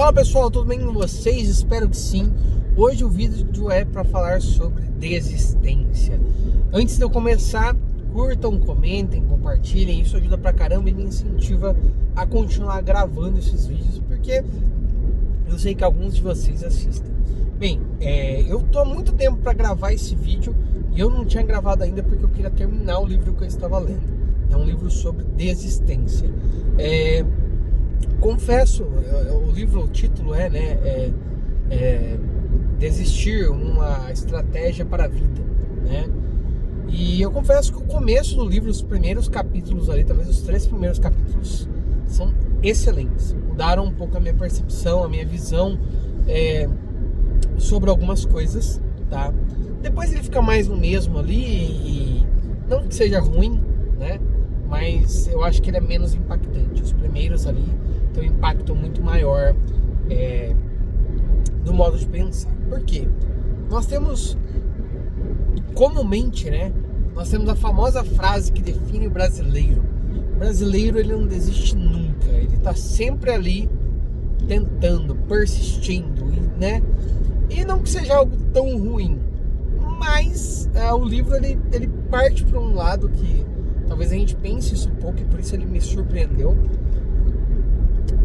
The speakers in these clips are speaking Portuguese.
Fala pessoal, tudo bem com vocês? Espero que sim. Hoje o vídeo é para falar sobre desistência. Antes de eu começar, curtam, comentem, compartilhem. Isso ajuda pra caramba e me incentiva a continuar gravando esses vídeos, porque eu sei que alguns de vocês assistem. Bem, eu tô há muito tempo para gravar esse vídeo e eu não tinha gravado ainda porque eu queria terminar o livro que eu estava lendo. É um livro sobre desistência. Confesso, o título é Desistir, uma estratégia para a vida, né? E eu confesso que o começo do livro, os primeiros capítulos ali, talvez os 3 primeiros capítulos, são excelentes. Mudaram um pouco a minha percepção, a minha visão sobre algumas coisas, tá? Depois ele fica mais no mesmo ali, e não que seja ruim, né? Mas eu acho que ele é menos impactante. Os primeiros ali têm um impacto muito maior do modo de pensar. Por quê? Nós temos comumente, né? Nós temos a famosa frase que define o brasileiro. O brasileiro, ele não desiste nunca. Ele tá sempre ali tentando, persistindo, né? E não que seja algo tão ruim, mas o livro ele parte para um lado que talvez a gente pense isso um pouco, e por isso ele me surpreendeu,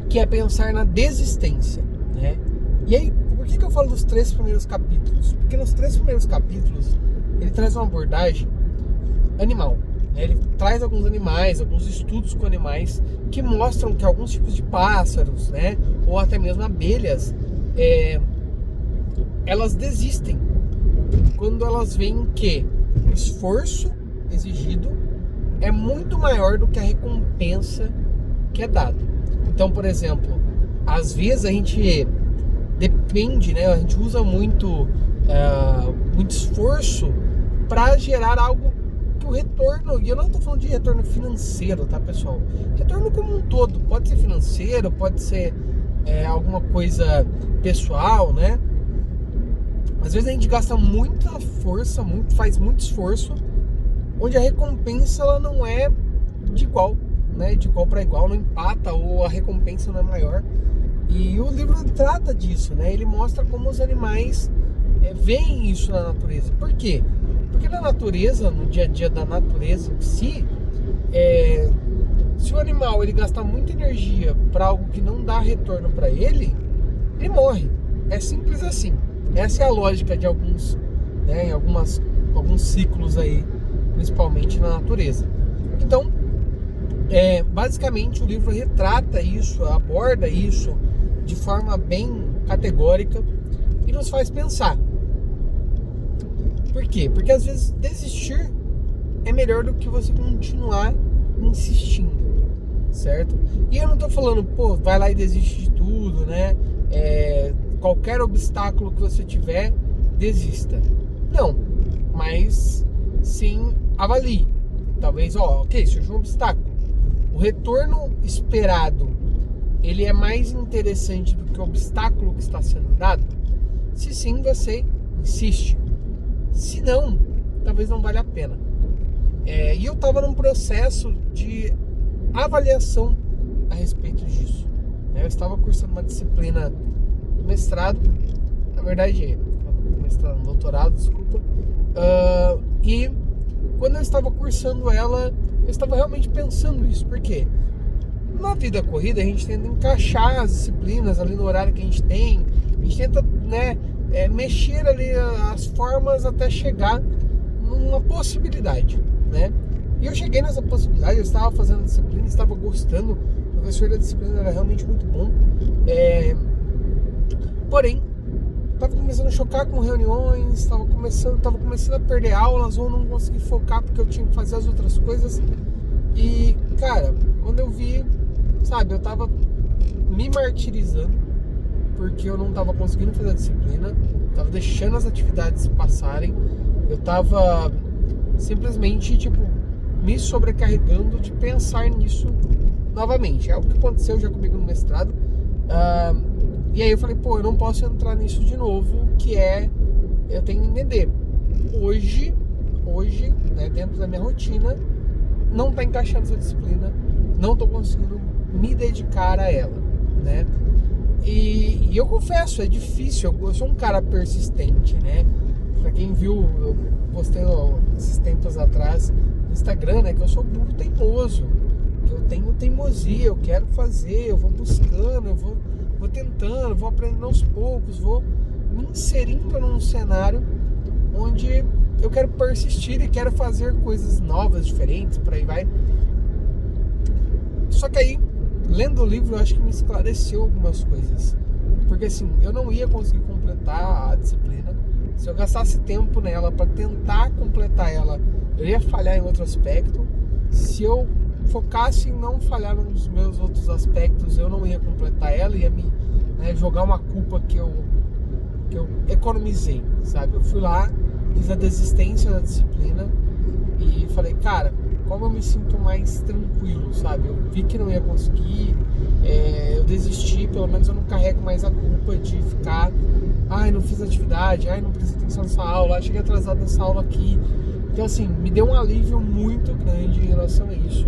que é pensar na desistência, né? E aí, por que eu falo dos 3 primeiros capítulos? Porque nos 3 primeiros capítulos ele traz uma abordagem animal, né? Ele traz alguns animais, alguns estudos com animais que mostram que alguns tipos de pássaros, né, ou até mesmo abelhas, elas desistem quando elas veem que o esforço exigido é muito maior do que a recompensa que é dada. Então, por exemplo, às vezes a gente depende, né? A gente usa muito esforço para gerar algo que o retorno, e eu não estou falando de retorno financeiro, tá, pessoal? Retorno como um todo, pode ser financeiro, pode ser alguma coisa pessoal, né? Às vezes a gente gasta muita força, faz muito esforço, onde a recompensa ela não é de igual, né? De igual para igual, não empata, ou a recompensa não é maior. E o livro trata disso, né? Ele mostra como os animais veem isso na natureza. Por quê? Porque na natureza, no dia a dia da natureza em si, se o animal ele gastar muita energia para algo que não dá retorno para ele, ele morre. É simples assim. Essa é a lógica de alguns, né, em alguns ciclos aí, principalmente na natureza. Então, basicamente o livro retrata isso, aborda isso de forma bem categórica e nos faz pensar. Por quê? Porque às vezes desistir é melhor do que você continuar insistindo, certo? E eu não tô falando, vai lá e desiste de tudo, né? Qualquer obstáculo que você tiver, desista. Não, mas sim avalie. Talvez, surgiu um obstáculo. O retorno esperado, ele é mais interessante do que o obstáculo que está sendo dado? Se sim, você insiste. Se não, talvez não valha a pena. E eu estava num processo de avaliação a respeito disso. Eu estava cursando uma disciplina do mestrado, na verdade, doutorado, desculpa. E quando eu estava cursando ela, eu estava realmente pensando isso. Por quê? Na vida corrida, a gente tenta encaixar as disciplinas ali no horário que a gente tem. A gente tenta, né, mexer ali as formas até chegar numa possibilidade, né? E eu cheguei nessa possibilidade, eu estava fazendo a disciplina, estava gostando. O professor da disciplina era realmente muito bom. Porém, estava começando a chocar com reuniões, estava começando a perder aulas, ou não consegui focar porque eu tinha que fazer as outras coisas. E, cara, quando eu vi, eu estava me martirizando porque eu não estava conseguindo fazer a disciplina, estava deixando as atividades passarem, eu estava simplesmente, me sobrecarregando de pensar nisso novamente. É o que aconteceu já comigo no mestrado. E aí eu falei, eu não posso entrar nisso de novo, eu tenho que entender. Hoje, né, dentro da minha rotina, não está encaixando essa disciplina, não estou conseguindo me dedicar a ela, né? E E eu confesso, é difícil, eu sou um cara persistente, né? Pra quem viu, eu postei esses tempos atrás no Instagram, né? Que eu sou burro teimoso, que eu tenho teimosia, eu quero fazer, eu vou buscando, eu vou tentando, vou aprendendo aos poucos, vou me inserindo num cenário onde eu quero persistir e quero fazer coisas novas, diferentes, por aí vai. Só que aí, lendo o livro, eu acho que me esclareceu algumas coisas. Porque assim, eu não ia conseguir completar a disciplina. Se eu gastasse tempo nela para tentar completar ela, eu ia falhar em outro aspecto. Se eu focasse em não falhar nos meus outros aspectos, eu não ia completar ela, ia me jogar uma culpa que eu economizei, sabe? Eu fui lá, fiz a desistência da disciplina e falei, cara, como eu me sinto mais tranquilo, sabe? Eu vi que não ia conseguir, eu desisti, pelo menos eu não carrego mais a culpa de ficar, não fiz atividade, não prestei atenção nessa aula, cheguei atrasado nessa aula aqui. Então assim, me deu um alívio muito grande em relação a isso.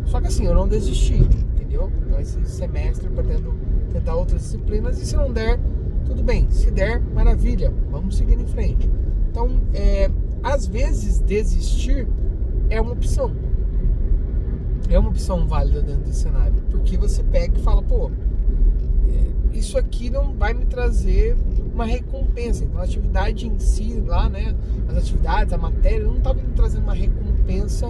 Só que assim, eu não desisti, entendeu? Então esse semestre eu pretendo tentar outras disciplinas e se não der, tudo bem. Se der, maravilha, vamos seguir em frente. Então, às vezes desistir é uma opção. É uma opção válida dentro desse cenário. Porque você pega e fala, pô, isso aqui não vai me trazer uma recompensa. Então a atividade em si lá, né? As atividades, a matéria, não estava me trazendo uma recompensa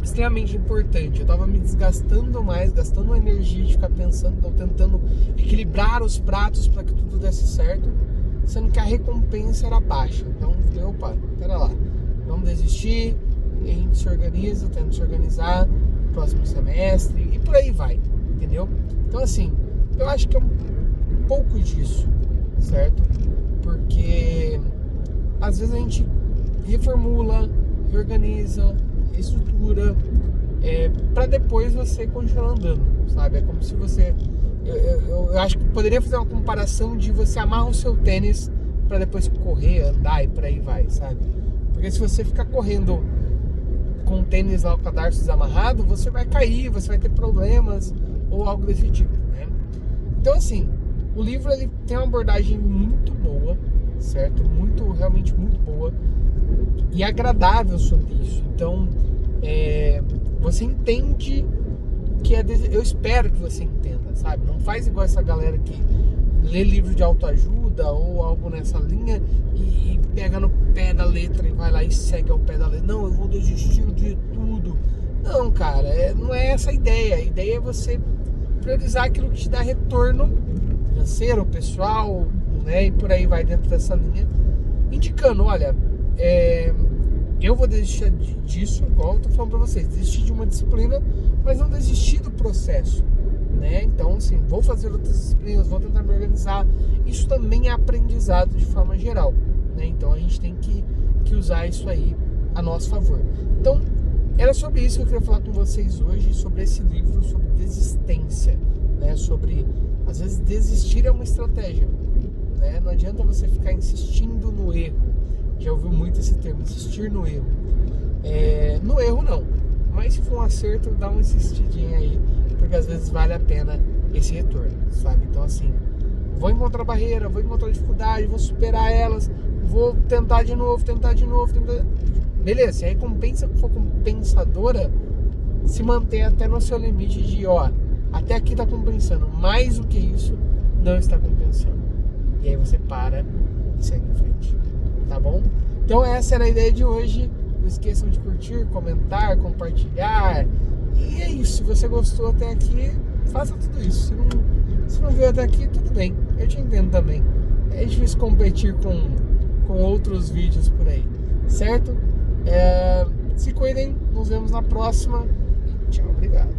extremamente importante. Eu estava me desgastando mais, gastando energia de ficar pensando, tentando equilibrar os pratos para que tudo desse certo, sendo que a recompensa era baixa. Então, opa, pera lá, vamos desistir, e a gente se organiza, tenta se organizar no próximo semestre e por aí vai, entendeu? Então assim, eu acho que é um pouco disso, certo? Porque às vezes a gente reformula, reorganiza, estrutura, para depois você continuar andando, sabe? É como se você... Eu acho que poderia fazer uma comparação de você amarra o seu tênis para depois correr, andar e por aí vai, sabe? Porque se você ficar correndo com o tênis lá, o cadarço desamarrado, você vai cair, você vai ter problemas ou algo desse tipo, né? Então assim, o livro ele tem uma abordagem muito boa, certo? Realmente muito boa e agradável sobre isso. Então, você entende que eu espero que você entenda, sabe? Não faz igual essa galera que lê livro de autoajuda ou algo nessa linha e pega no pé da letra e vai lá e segue ao pé da letra. Não, eu vou desistir de tudo. Não, cara, não é essa a ideia. A ideia é você priorizar aquilo que te dá retorno financeiro, pessoal, né? E por aí vai dentro dessa linha, indicando, olha, eu vou desistir disso, igual eu tô falando pra vocês, desistir de uma disciplina, mas não desistir do processo, né? Então, assim, vou fazer outras disciplinas, vou tentar me organizar. Isso também é aprendizado de forma geral, né? Então, a gente tem que usar isso aí a nosso favor. Então, era sobre isso que eu queria falar com vocês hoje, sobre esse livro, sobre desistência, né? Sobre, às vezes, desistir é uma estratégia, né? Não adianta você ficar insistindo no erro. Já ouviu muito esse termo, insistir no erro. No erro não, mas se for um acerto, dá uma insistidinha aí, porque às vezes vale a pena esse retorno, sabe? Então assim, vou encontrar barreira, vou encontrar dificuldade, vou superar elas, vou tentar de novo. Beleza, se a recompensa for compensadora, se manter até no seu limite de, até aqui tá compensando, mais do que isso, não está compensando. E aí você para e segue em frente. Tá bom? Então essa era a ideia de hoje. Não esqueçam de curtir, comentar, compartilhar. E é isso. Se você gostou até aqui, faça tudo isso. Se não viu até aqui, tudo bem. Eu te entendo também. É difícil competir com outros vídeos por aí. Certo? Se cuidem. Nos vemos na próxima. Tchau, obrigado.